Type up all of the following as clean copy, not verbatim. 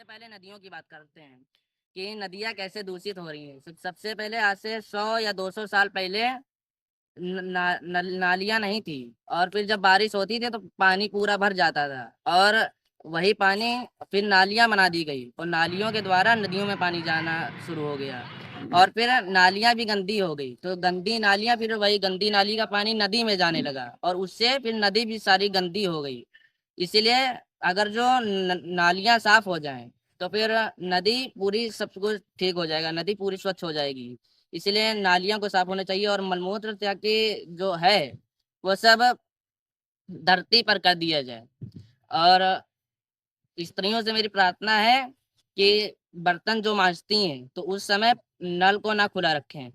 पहले नदियों की बात करते हैं कि नदियाँ कैसे दूषित हो रही हैं। सबसे पहले आज से 100 या 200 साल पहले नालियाँ नहीं थी। और फिर जब बारिश होती थी तो पानी पूरा भर जाता था, और वही पानी फिर नालियाँ बना दी गई और नालियों के द्वारा नदियों में पानी जाना शुरू हो गया। और फिर नालियाँ भी गंदी हो गई, तो गंदी नालियाँ फिर वही गंदी नाली का पानी नदी में जाने लगा, और उससे फिर नदी भी सारी गंदी हो गई। इसीलिए अगर जो नालियाँ साफ हो जाएं तो फिर नदी पूरी सब कुछ ठीक हो जाएगा, नदी पूरी स्वच्छ हो जाएगी। इसलिए नालियों को साफ होना चाहिए, और मलमूत्र त्याग की जो है वो सब धरती पर कर दिया जाए। और स्त्रियों से मेरी प्रार्थना है कि बर्तन जो मांजती हैं तो उस समय नल को ना खुला रखें,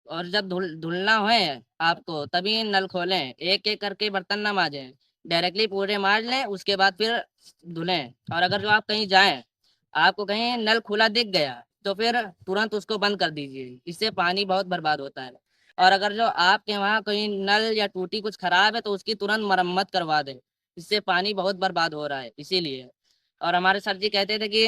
और जब धुलना है आपको तभी नल खोलें। एक एक करके बर्तन ना मांजें, डायरेक्टली पूरे मांज लें, उसके बाद फिर धुलें। और अगर जो आप कहीं जाएं, आपको कहीं नल खुला दिख गया तो फिर तुरंत उसको बंद कर दीजिए, इससे पानी बहुत बर्बाद होता है। और अगर जो आपके वहाँ कहीं नल या टूटी कुछ खराब है तो उसकी तुरंत मरम्मत करवा दें, इससे पानी बहुत बर्बाद हो रहा है इसीलिए। और हमारे सर जी कहते थे कि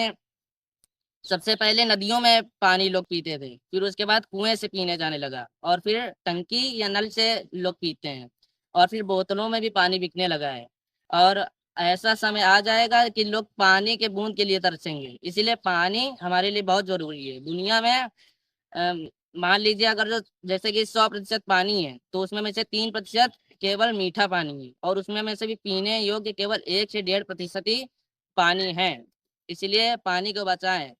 सबसे पहले नदियों में पानी लोग पीते थे, फिर उसके बाद कुएं से पीने जाने लगा, और फिर टंकी या नल से लोग पीते हैं, और फिर बोतलों में भी पानी बिकने लगा है। और ऐसा समय आ जाएगा कि लोग पानी के बूंद के लिए तरसेंगे। इसीलिए पानी हमारे लिए बहुत जरूरी है दुनिया में। अम, मान लीजिए अगर जो जैसे कि 100% पानी है तो उसमें में से 3% केवल मीठा पानी है, और उसमें में से भी पीने योग्य केवल 1 से 1.5% ही पानी है। इसलिए पानी को बचाएं।